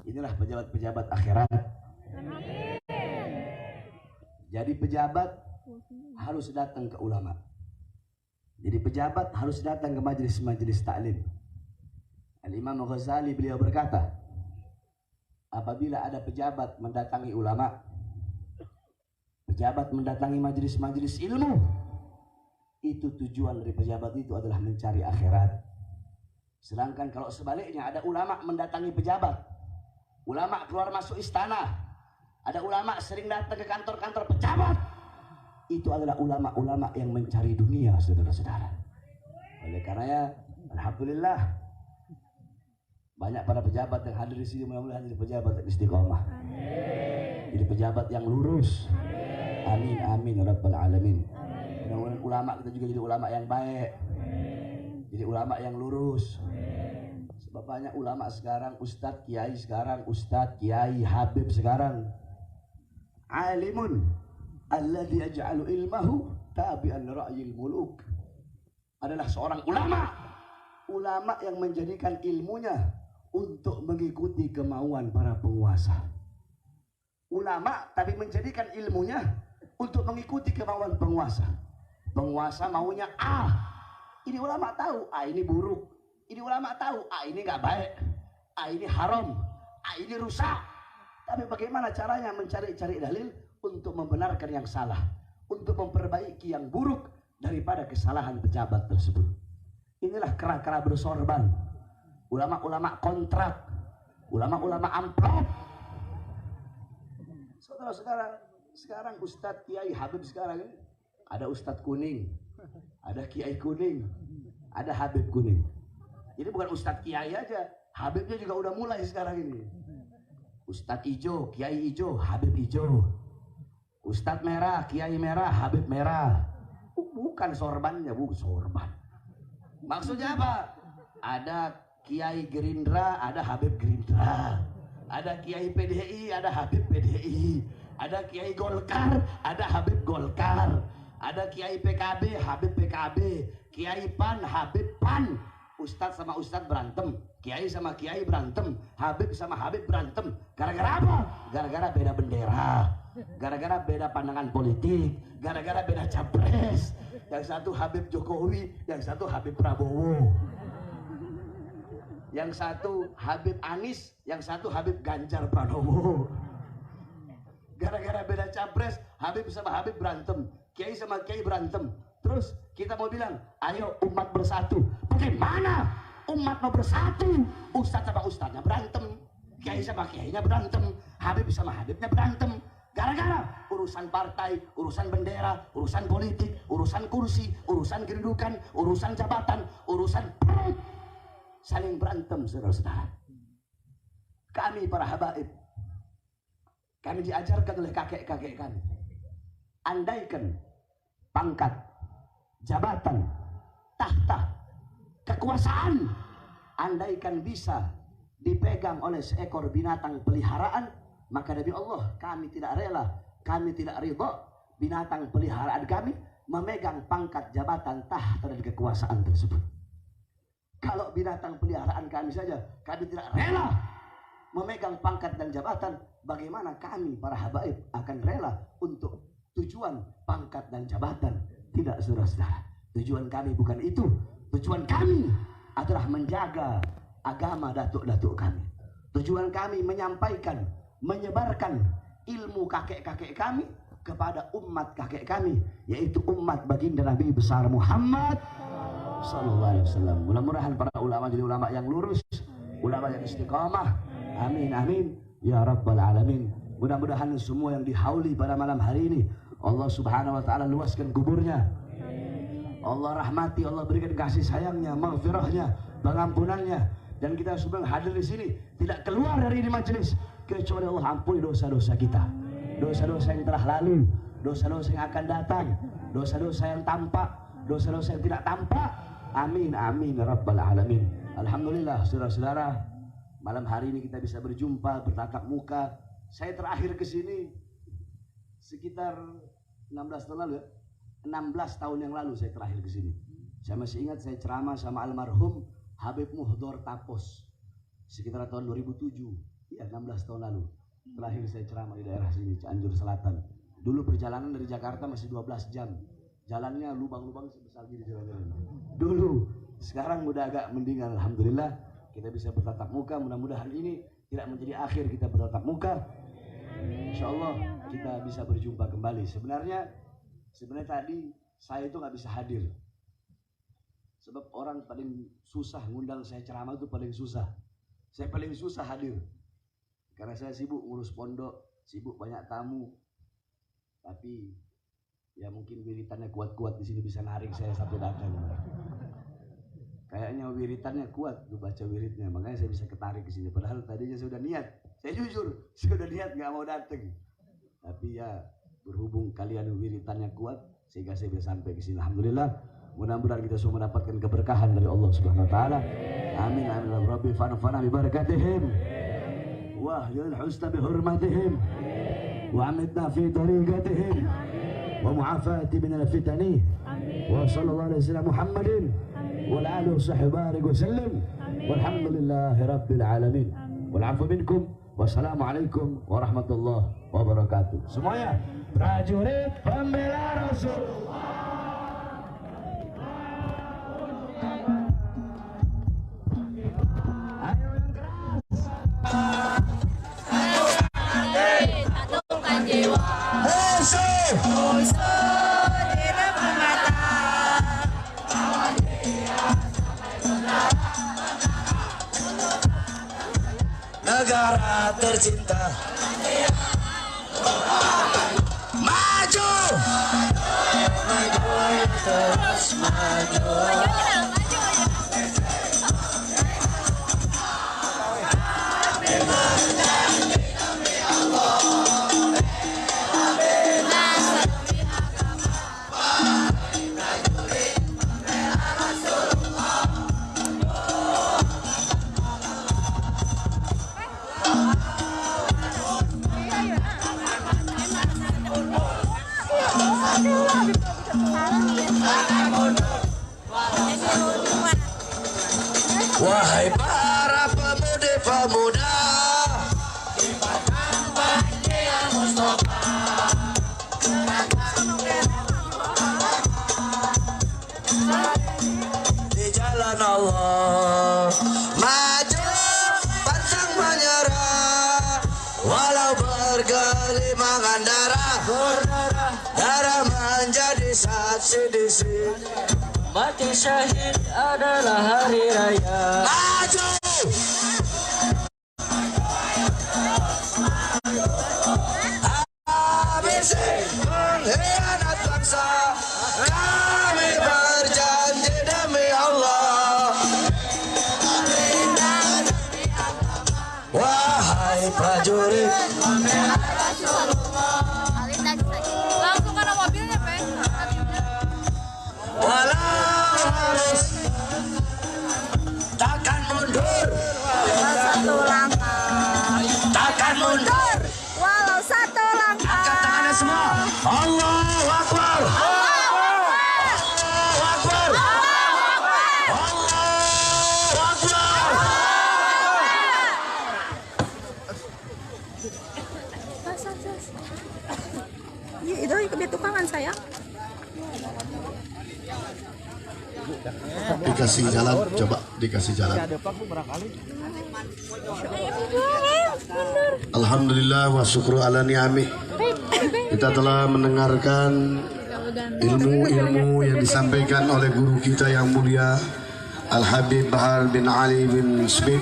inilah pejabat-pejabat akhirat. Jadi pejabat harus datang ke ulama. Jadi pejabat harus datang ke majelis-majelis taklim. Al-Imam Ghazali beliau berkata, apabila ada pejabat mendatangi ulama, pejabat mendatangi majelis-majelis ilmu, itu tujuan dari pejabat itu adalah mencari akhirat. Sedangkan kalau sebaliknya ada ulama mendatangi pejabat, ulama keluar masuk istana, ada ulama sering datang ke kantor-kantor pejabat, itu adalah ulama-ulama yang mencari dunia, saudara-saudara. Oleh karenanya, alhamdulillah, banyak para pejabat yang hadir di sini, mudah-mudahan jadi pejabat yang istiqomah, jadi pejabat yang lurus. Amin, amin, ya rabbal alamin. Mudah-mudahan ulama kita juga jadi ulama yang baik, jadi ulama yang lurus. Sebab banyak ulama sekarang, ustadz, kiai sekarang, ustadz, kiai, habib sekarang, alimun alladhi yaj'alu ilmahu tabi'an ra'yil muluk, adalah seorang ulama, ulama yang menjadikan ilmunya untuk mengikuti kemauan para penguasa. Ulama tapi menjadikan ilmunya untuk mengikuti kemauan penguasa. Penguasa maunya A, ini ulama tahu A ini buruk, ini ulama tahu A ini nggak baik, A ini haram, A ini rusak. Tapi bagaimana caranya mencari-cari dalil untuk membenarkan yang salah, untuk memperbaiki yang buruk daripada kesalahan pejabat tersebut. Inilah kera-kera bersorban, ulama-ulama kontrak, ulama-ulama amplop. Saudara-saudara, sekarang ustadz, kiai, habib sekarang ini ada ustadz kuning, ada kiai kuning, ada habib kuning. Jadi bukan ustadz kiai aja, habibnya juga udah mulai sekarang ini. Ustadz hijau, kiai hijau, habib hijau. Ustadz merah, kiai merah, habib merah. Bukan sorbannya, bukan sorban. Maksudnya apa? Ada kiai Gerindra, ada habib Gerindra. Ada kiai PDI, ada habib PDI. Ada kiai Golkar, ada habib Golkar. Ada kiai PKB, habib PKB. Kiai PAN, habib PAN. Ustadz sama ustadz berantem, kiai sama kiai berantem, habib sama habib berantem. Gara-gara apa? Gara-gara beda bendera, gara-gara beda pandangan politik, gara-gara beda capres. Yang satu Habib Jokowi, yang satu Habib Prabowo. Yang satu Habib Anies, yang satu Habib Ganjar Pranowo. Gara-gara beda capres, Habib sama Habib berantem, kiai sama kiai berantem. Terus kita mau bilang, ayo umat bersatu. Bagaimana umat mau bersatu? Ustadz sama ustadznya berantem, kiai sama kiainya berantem, habib sama habibnya berantem. Gara-gara urusan partai, urusan bendera, urusan politik, urusan kursi, urusan kedudukan, urusan jabatan, urusan perut. Saling berantem, saudara-saudara. Kami para habaib, kami diajarkan oleh kakek-kakek kami. Andaikan pangkat, jabatan, tahta, kekuasaan andaikan bisa dipegang oleh seekor binatang peliharaan, maka demi Allah kami tidak rela, kami tidak ridha binatang peliharaan kami memegang pangkat jabatan tahta dan kekuasaan tersebut. Kalau binatang peliharaan kami saja kami tidak rela memegang pangkat dan jabatan, bagaimana kami para habaib akan rela untuk tujuan pangkat dan jabatan? Tidak, saudara-saudara, tujuan kami bukan itu. Tujuan kami adalah menjaga agama datuk-datuk kami. Tujuan kami menyampaikan, menyebarkan ilmu kakek-kakek kami kepada umat kakek kami, yaitu umat baginda Nabi besar Muhammad sallallahu alaihi wasallam. Mudah-mudahan para ulama jadi ulama yang lurus, ulama yang istiqamah. Amin amin ya rabbal alamin. Mudah-mudahan semua yang dihauli pada malam hari ini Allah subhanahu wa ta'ala luaskan kuburnya, Allah rahmati, Allah berikan kasih sayangnya, maghfirahnya, pengampunannya. Dan kita semua yang hadir di sini tidak keluar dari ini majelis kecuali Allah ampuni dosa-dosa kita, dosa-dosa yang telah lalu, dosa-dosa yang akan datang, dosa-dosa yang tampak, dosa-dosa yang tidak tampak. Amin amin ya rabbal alamin. Alhamdulillah saudara-saudara, malam hari ini kita bisa berjumpa, bertatap muka. Saya terakhir ke sini sekitar 16 tahun lalu ya. 16 tahun yang lalu saya terakhir ke sini. Saya masih ingat saya ceramah sama almarhum Habib Muhdor Tapos sekitar tahun 2007. Ya, 16 tahun lalu. Terakhir saya ceramah di daerah sini, Cianjur Selatan. Dulu perjalanan dari Jakarta masih 12 jam. Jalannya lubang-lubang sebesar gini jalan-jalan. Dulu, sekarang udah agak mendingan, alhamdulillah. Kita bisa bertatap muka, mudah-mudahan ini tidak menjadi akhir kita bertatap muka. Insya Allah kita bisa berjumpa kembali. Sebenarnya tadi saya itu nggak bisa hadir. Sebab orang paling susah ngundang saya ceramah itu paling susah. Saya paling susah hadir. Karena saya sibuk ngurus pondok, sibuk banyak tamu. Tapi ya mungkin wiritannya kuat-kuat di sini bisa narik saya sampai datang. Kayaknya wiritannya kuat tuh baca wiridnya, makanya saya bisa ketarik ke sini. Padahal tadinya saya udah niat. Saya jujur, saya udah niat nggak mau datang. Tapi ya berhubung kalian wiritannya kuat, sehingga saya bisa sampai ke sini. Alhamdulillah. Mudah-mudahan kita semua mendapatkan keberkahan dari Allah Subhanahu wa taala. Amin amin ya rabbi fanfa'na bi barakatihim. Wa yal husna bi hurmatihim. Wa amitna fi tariqatihim. Wa mu'afati min al-fitani. Wa sallallahu alaihi wasallam Muhammadin wa ala alihi wa sahbihi barik wa sallam. Walhamdulillahi rabbil alamin. Wal 'afwu minkum. Wassalamualaikum warahmatullahi wabarakatuh. Semuanya prajurit pembela Rasulullah. Negara tercinta maju, terus maju. Wahai para pemuda-pemuda, di jalan Allah, maju pantang menyerah, walau bergelimangan darah, darah menjadi saksi di sini. Mati syahid adalah hari raya. Maju! Habisi pengkhianat bangsa, kami berjanji demi Allah. Wahai prajurit, langsung karena mobilnya, Pak. Walau harus Allahu Akbar. Allahu Akbar. Allahu Akbar. Itu kebetulan saya. Dikasih jalan, coba dikasih jalan. Alhamdulillah wa syukru ala ni'ami. Kita telah mendengarkan ilmu-ilmu yang disampaikan oleh guru kita yang mulia Al-Habib Bahar bin Ali bin Smith.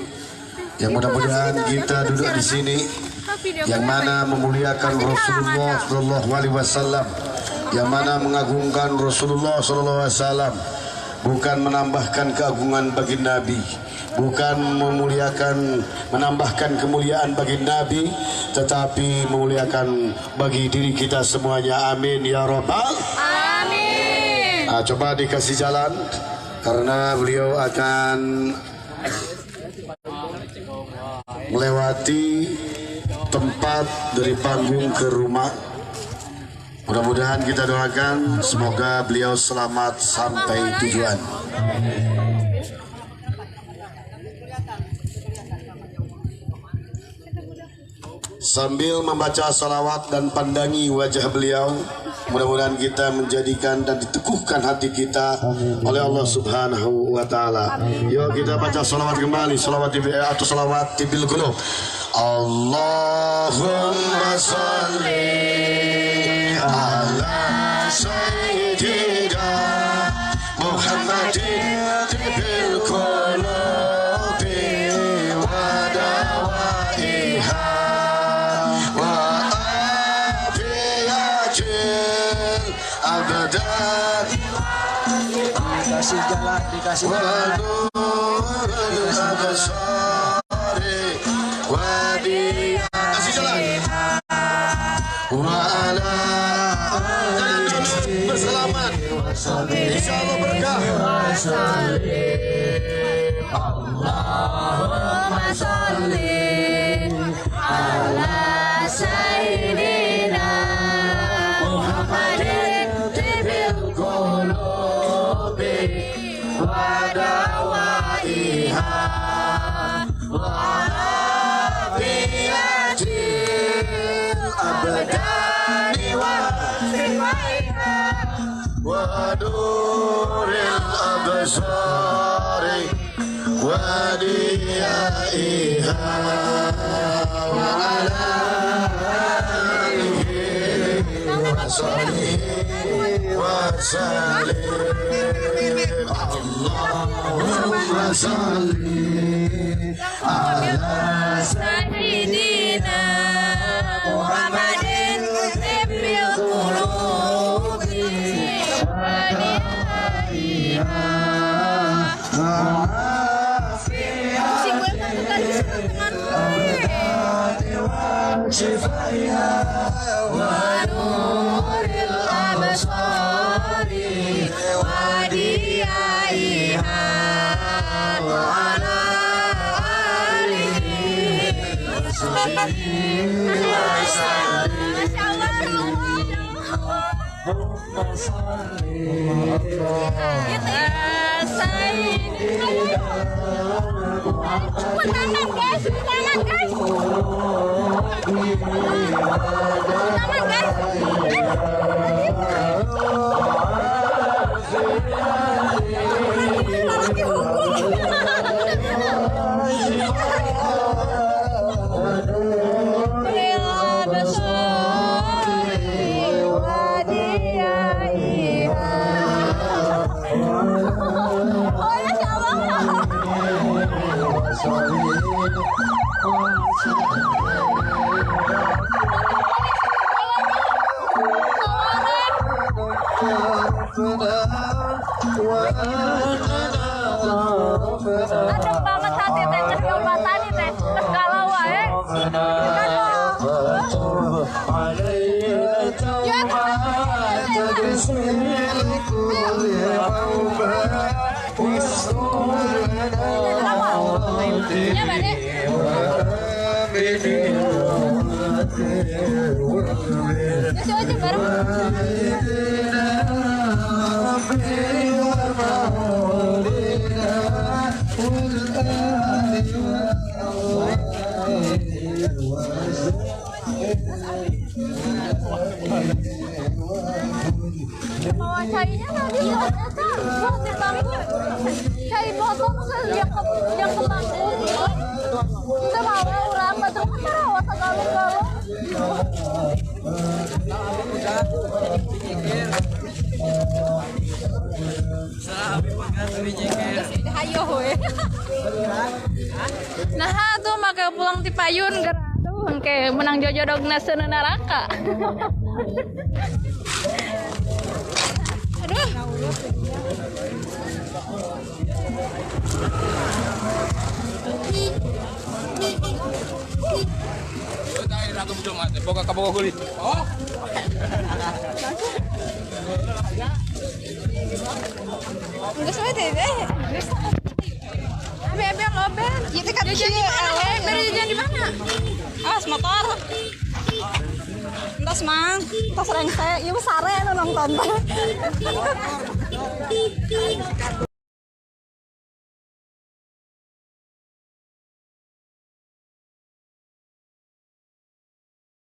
Yang mudah-mudahan kita duduk di sini yang mana memuliakan Rasulullah Sallallahu Alaihi Wasallam, yang mana mengagungkan Rasulullah Sallallahu Alaihi Wasallam, bukan menambahkan keagungan bagi Nabi, bukan menambahkan kemuliaan bagi Nabi, tetapi memuliakan bagi diri kita semuanya. Amin ya Rabbal. Amin. Nah, coba dikasih jalan karena beliau akan melewati tempat dari panggung ke rumah. Mudah-mudahan kita doakan semoga beliau selamat sampai tujuan. Sambil membaca salawat dan pandangi wajah beliau, mudah-mudahan kita menjadikan dan diteguhkan hati kita oleh Allah Subhanahu wa taala. Yuk kita baca salawat kembali, salawat bil qulub. Allahumma shalli ala sayyidina Muhammadin bil qulubi wa dawaiha wa afiyatil abadan. Dikasih jalan, dikasih jalan. Kasih jalan. Wa ala berselamat. Insyaallah berkah. Allahumma sholli ala sayyidina Muhammadin bil qulubi wa dawaiha wa afiyatil abdani wa riwaiha Wa nuril absari wa diyaiha wa ala alihi wa sahbihi wa sallim. Allahumma salli ala sayyidina Muhammadin bil qulubi wa nuril absari wa diyaiha wa ala alihi wa sahbihi wa sallim. Tangan guys, tangan guys. Tangan Adem banget hati teh, keobatan teh, kalau wae. Ya, Bade. Yuk aja bareng. Bawa cainya tadi buat cai botol yang ke panggung. Kita bawa orang betul kan merawat galung-galung. Hayo we. Nah tuh make pulang ti payun gara tuh kayak menang jojodogna seuneu neraka. Aduh. Enggak salah deh. Bebe loben. Itu kan jajan di mana? Jajan di mana? Awas motor. Entas mang, entas rengse. Ieu sare nu nonton.